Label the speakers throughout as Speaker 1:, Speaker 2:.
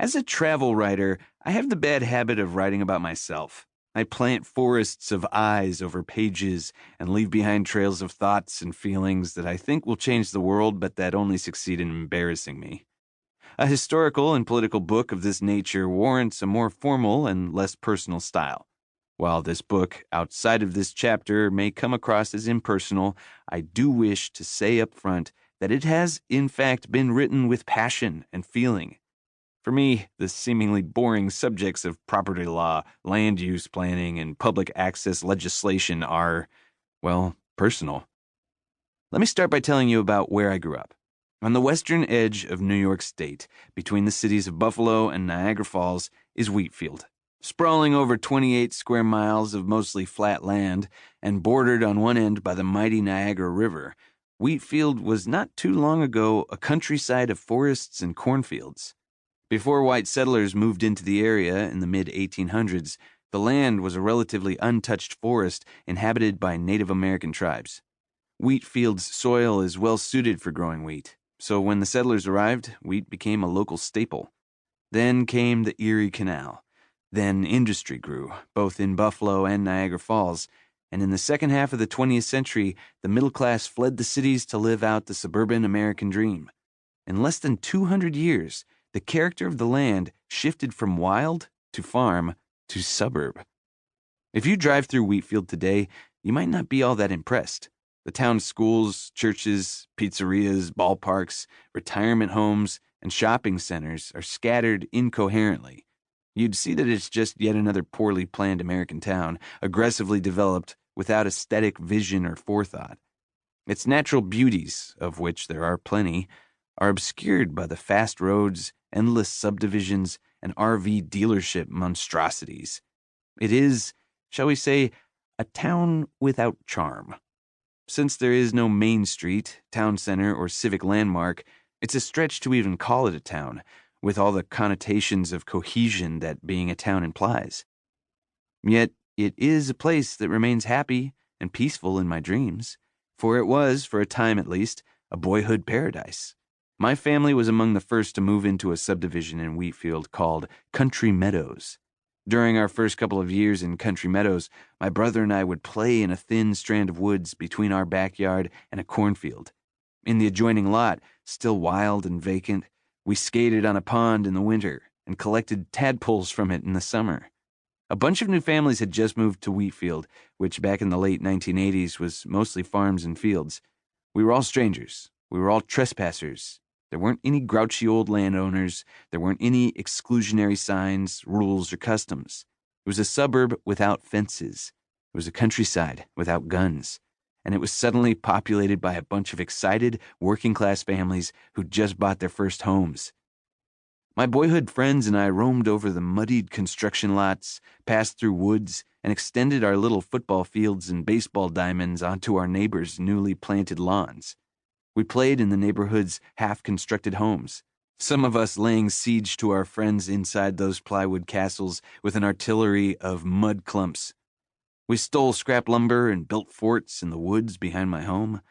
Speaker 1: As a travel writer, I have the bad habit of writing about myself. I plant forests of eyes over pages and leave behind trails of thoughts and feelings that I think will change the world, but that only succeed in embarrassing me. A historical and political book of this nature warrants a more formal and less personal style. While this book, outside of this chapter, may come across as impersonal, I do wish to say up front that it has, in fact, been written with passion and feeling. For me, the seemingly boring subjects of property law, land use planning, and public access legislation are, well, personal. Let me start by telling you about where I grew up. On the western edge of New York State, between the cities of Buffalo and Niagara Falls, is Wheatfield. Sprawling over 28 square miles of mostly flat land and bordered on one end by the mighty Niagara River, Wheatfield was not too long ago a countryside of forests and cornfields. Before white settlers moved into the area in the mid-1800s, the land was a relatively untouched forest inhabited by Native American tribes. Wheatfield's soil is well suited for growing wheat, so when the settlers arrived, wheat became a local staple. Then came the Erie Canal. Then industry grew, both in Buffalo and Niagara Falls, and in the second half of the 20th century, the middle class fled the cities to live out the suburban American dream. In less than 200 years, the character of the land shifted from wild to farm to suburb. If you drive through Wheatfield today, you might not be all that impressed. The town's schools, churches, pizzerias, ballparks, retirement homes, and shopping centers are scattered incoherently. You'd see that it's just yet another poorly planned American town, aggressively developed without aesthetic vision or forethought. Its natural beauties, of which there are plenty, are obscured by the fast roads, endless subdivisions, and RV dealership monstrosities. It is, shall we say, a town without charm. Since there is no main street, town center, or civic landmark, it's a stretch to even call it a town, with all the connotations of cohesion that being a town implies. Yet it is a place that remains happy and peaceful in my dreams, for it was, for a time at least, a boyhood paradise. My family was among the first to move into a subdivision in Wheatfield called Country Meadows. During our first couple of years in Country Meadows, my brother and I would play in a thin strand of woods between our backyard and a cornfield. In the adjoining lot, still wild and vacant, we skated on a pond in the winter and collected tadpoles from it in the summer. A bunch of new families had just moved to Wheatfield, which back in the late 1980s was mostly farms and fields. We were all strangers. We were all trespassers. There weren't any grouchy old landowners. There weren't any exclusionary signs, rules, or customs. It was a suburb without fences. It was a countryside without guns. And it was suddenly populated by a bunch of excited, working-class families who'd just bought their first homes. My boyhood friends and I roamed over the muddied construction lots, passed through woods, and extended our little football fields and baseball diamonds onto our neighbors' newly planted lawns. We played in the neighborhood's half-constructed homes, some of us laying siege to our friends inside those plywood castles with an artillery of mud clumps. We stole scrap lumber and built forts in the woods behind my home.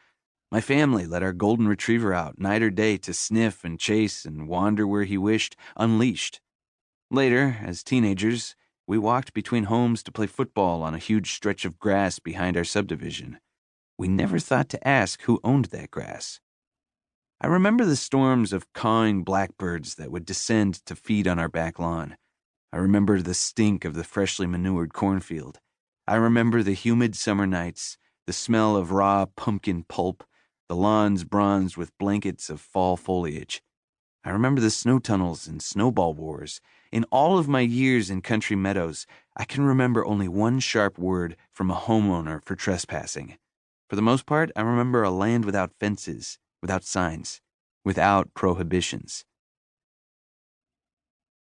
Speaker 1: My family let our golden retriever out night or day to sniff and chase and wander where he wished, unleashed. Later, as teenagers, we walked between homes to play football on a huge stretch of grass behind our subdivision. We never thought to ask who owned that grass. I remember the storms of cawing blackbirds that would descend to feed on our back lawn. I remember the stink of the freshly manured cornfield. I remember the humid summer nights, the smell of raw pumpkin pulp, the lawns bronzed with blankets of fall foliage. I remember the snow tunnels and snowball wars. In all of my years in Country Meadows, I can remember only one sharp word from a homeowner for trespassing. For the most part, I remember a land without fences, without signs, without prohibitions.